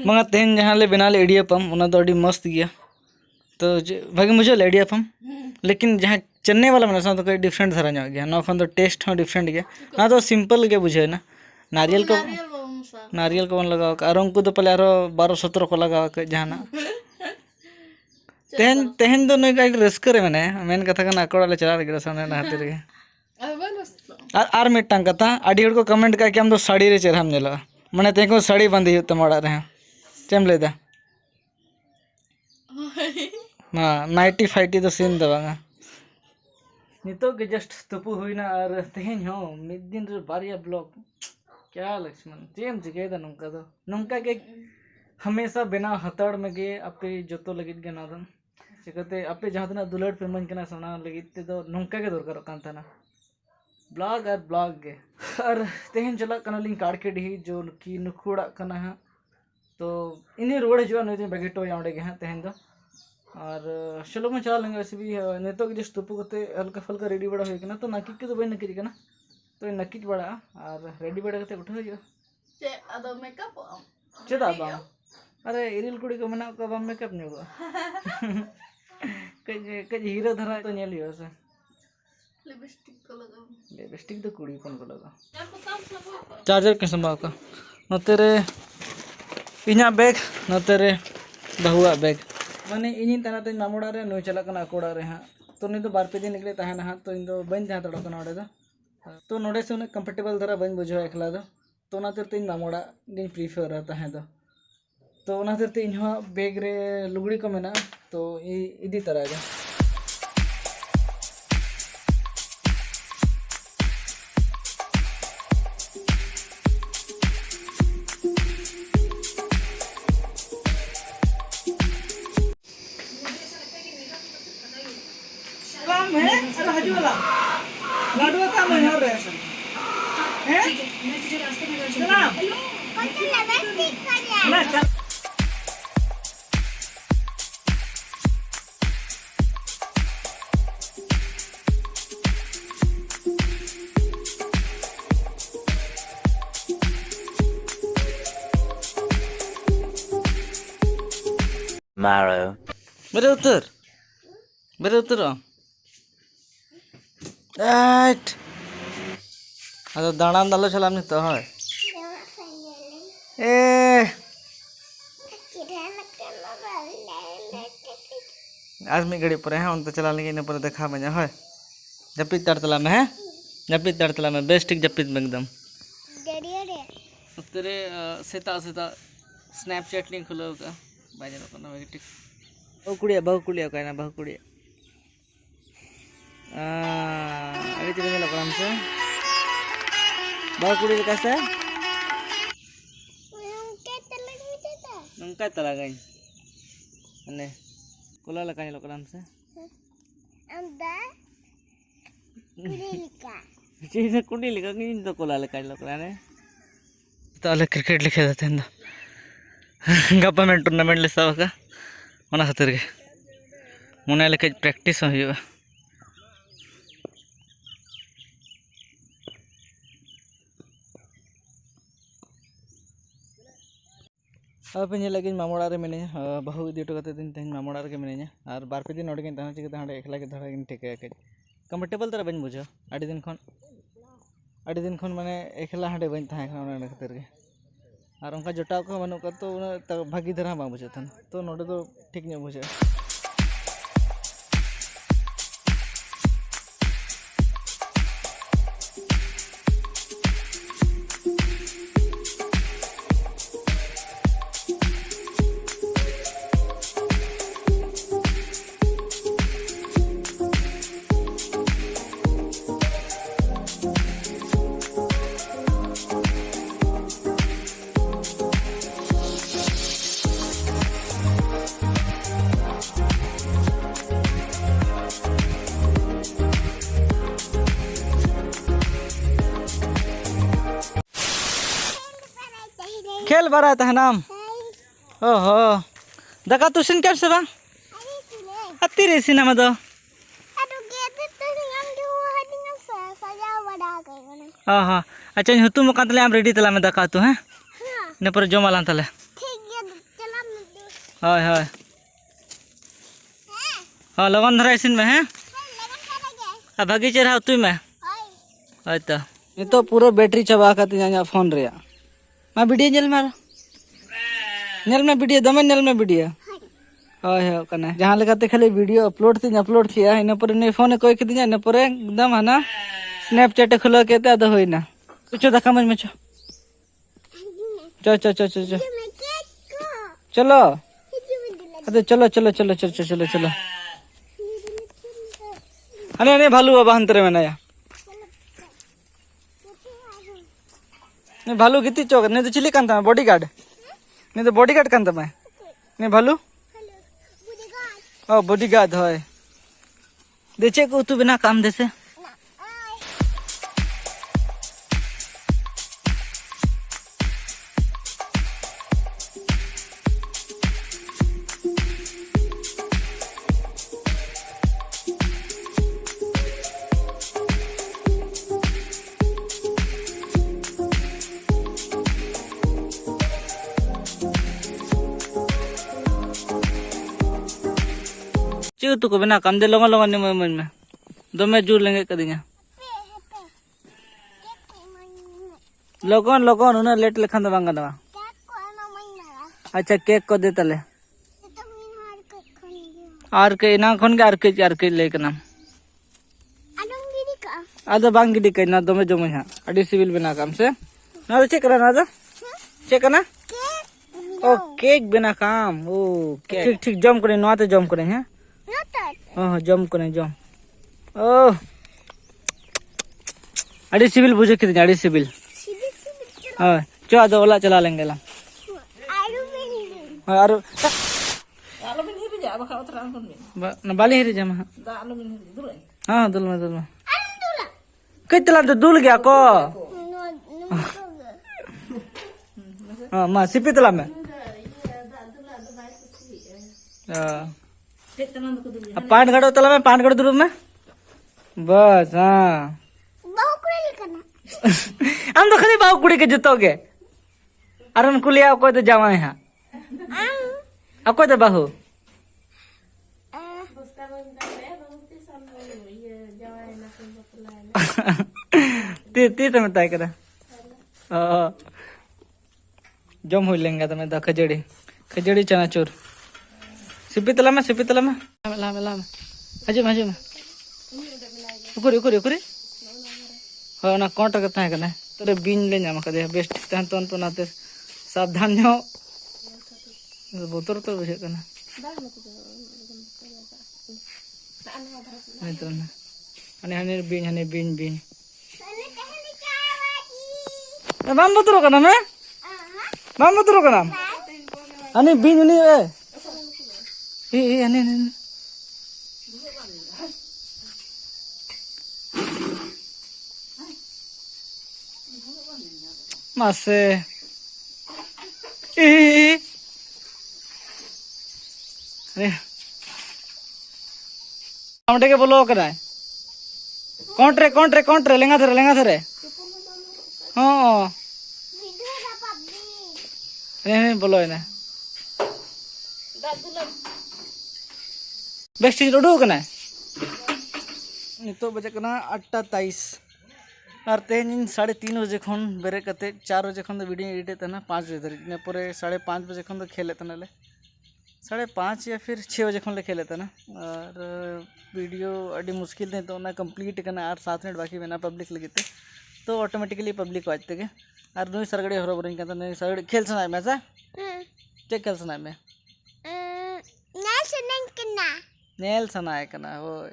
मंगा तेहन जहाँ ले बना ले इडियापम उना तो अड़ी मस्त गया तो भागी मुझे ले इडियापम लेकिन जहाँ चेन्नई वाला मैंने तो कहीं डिफरेंट धरा ᱧᱚᱜ गया ना तो टेस्ट हो डिफरेंट गया ना तो सिंपल के बुझे ना नारियल को बन लगाओ और उनको तो पहले आरो 12-17 को लगाओ के जहाना तेहन तेहन तो नहीं कहीं रस्कर है मैंने कथा का नाकोड़ा ले चला लगे सामने ना हाथे लगे आर मिट्टांग कथा आड़ी हड़ को कमेंट का कि हम तो साड़ी रे चेहरा हम नेला मने तेको साड़ी बांधी हो तमाड़ा रे चेम लेदा हाँ नाइटी फाइटी तो सीन दबांगा नितो के जस्ट तुपु हुईना और तेहन हो मिड दिन रे बारिया ब्लॉग क्या लक्ष्मण चेम चिकेदा नंका दो नंका के हमेशा बिना हतड़ में गे अपे जोतो लगित गे नादन चिकते अपे जहां तना दुलड़ पे मन कना सोना लगित ते दो नंका के दरकार कान तना ब्लॉग गे और तेहन चला कना लिंग काड़ के डी जो की नुखुड़ा कना है तो इन्हें रोड जो नई दिन बगेटो यावड़े गे तेहन दो और चलो मैं चला लेंगे वैसे भी नेतो के जस्ट तुपु कते हल्का फल्का रेडी बड़ा हो गया तो नाकी के तो भाई नकी कना तो नकीज बड़ा और रेडी बड़ा कते उठा हो चे अदो मेकअप चेदा बा अरे इरिल कुड़ी को मना को बम मेकअप नहीं हुआ कज हीरो धरा तो नेल लियो से लिपस्टिक तो कुड़ी कौन को लगा चार्जर के संभाव का न तेरे इना बैग न तेरे बहुआ बैग माने इनी तना तो मामोड़ा रे नोई चला कना कोड़ा रे हां तो नहीं तो बार पे दिन निकले तहना हां तो इन दो बन जा तड़ो कना ओडे तो नोडे से उन्हें कंफर्टेबल धरा बन बुझो एकला दो तो ना तेरे मामोड़ा गिन प्रीफर रहता है तो उना तेरे इन बैग रे लुगड़ी को मेना तो इदी तरह गे Tomorrow. मेरे उतर राइट अरे दाड़ान दालो चलाम नहीं तो है ए आज मी घड़ी पर है उन तो चला लेंगे इन पर देखा मैं है जपित तड़तला में है जपित तड़तला में बेस्टिक जपित में एकदम तेरे सेता स्नैपचैट लिंक खुला होगा बाजे नो करना वेटिक बहु कुड़िया का ना बहु कुड़िया अरे चले लोग हमसे बहु कुड़ी कैसे नंका तला गई अने कोला लगा लोग हमसे अंदा कुड़ी कुड़ी लिखा कि तो कोला लगा लोग ने ताले क्रिकेट लिखे जाते हैं गप्पा में टूर्नामेंट ले सावका मना खातिर के मने लेके प्रैक्टिस हुआ अब लगे मामोड़ा रे मिने बहु इदी टोकते दिन तेन मामोड़ा रे मिने और बार पे दिन नोडे गिन तहना चिकते हांडे एकला के धरा गिन ठेके के कंफर्टेबल तरह बन बुझो आडी दिन खन माने एकला हांडे बन तहां खाना खातिर के और उनका जोटाव को बनू का तो भागी धरा बा बुझे थन तो नोडे तो ठीक नहीं बुझे खेल बरा था नाम ओहो दका तुसिन कर सबा अति रे सिनेमा दो हां हां अच्छा हुतुम तले आम रेडी तला में दाका तू हैं ने पर जमा लान तले हाय हाय हाँ लगन धरा इसिन में हैं अब भागी चेहरा उतुई में हाय तो पूरा बैटरी चबा का फोन रे मैं वीडियो नेल में नेल में वीडियो दमे नेल में वीडियो हाय हाय कने जहां लेकाते खाली वीडियो अपलोड किया इन पर ने फोन कोई किदिया इन पर एकदम हना स्नैपचैट खुला केते अद होइना चो दाका मज में चो चलो अरे चलो चलो चलो चलो चलो चलो अरे नहीं भालू बाबा अंतरे में नया नहीं भालू कितनी चौक नहीं तो चिली कांता बॉडीगार्ड नहीं तो बॉडीगार्ड कांता मैं नहीं भालू ओ बॉडीगार्ड है देचे को तू बिना काम देसे चू तू को बिना काम दे लोगन लोगन मन में दमे जोर लेंगे कदिया लोगन लोगन उना लेट लेखान दो बांगा दवा अच्छा केक को दे तले आर के ना खन के आर के ले के नाम आदो बांग गिडी के ना दमे जमे हां अडी सिविल बिना काम से ना चेक करा ना चेक करना ओ केक बिना काम ओ ठीक ठीक जम करे नोते जम करे हैं हाँ जम करे जम ओ अड़ी सिविल बुझे कितने अड़ी सिविल हाँ चो आदो ओला चला लेंगे ला आरो बाली हेरी जमा हाँ दुल में कितना तो दुल गया को हाँ माँ सिपी तला में पान गड़ो तला में पान गड़ो दूर में बस हाँ हम तो खाली बाहु कुड़ी के जुतोगे अरन कुलिया कोई तो जावा है अब कोई तो बाहु ती तो मैं तय करा जम हो लेंगे तो मैं दा खजड़ी चनाचूर सिपी तला में ला हजम हजम उकुरी हाँ ना कोट के तहे कने तोरे बिन ले नाम कदे बेस्ट तहन तन तो नाते सावधान हो बोतर तो बुझे कना नहीं तो ना हने बिन माम बोतरो कना मैं माम बोतरो कना हने बिन नहीं ए हने मासे अरे हमटे के बोलो करा है कौन रे लेंगा थरे हां अरे बोलो है ना बेस्ट रोडो कना नितो बजे कना 8:23 और तेन 3:30 बजे खन बेरे कते 4 बजे खन वीडियो एडिट तना 5 बजे धरि ने पूरे 5:30 बजे खन खेले तना ले 5:30 या फिर 6 बजे खन ले खेले तना और वीडियो अड़ी मुश्किल नहीं तो ना कंप्लीट करना 8-7 मिनट बाकी बना पब्लिक लगते तो ऑटोमेटिकली पब्लिक वाजते के और नुई सरगड़ी हरोबरिंग कहता नहीं सरगड़ी खेल सुनाए में सा चेक खेल सुनाए में नेल सनाए कना होय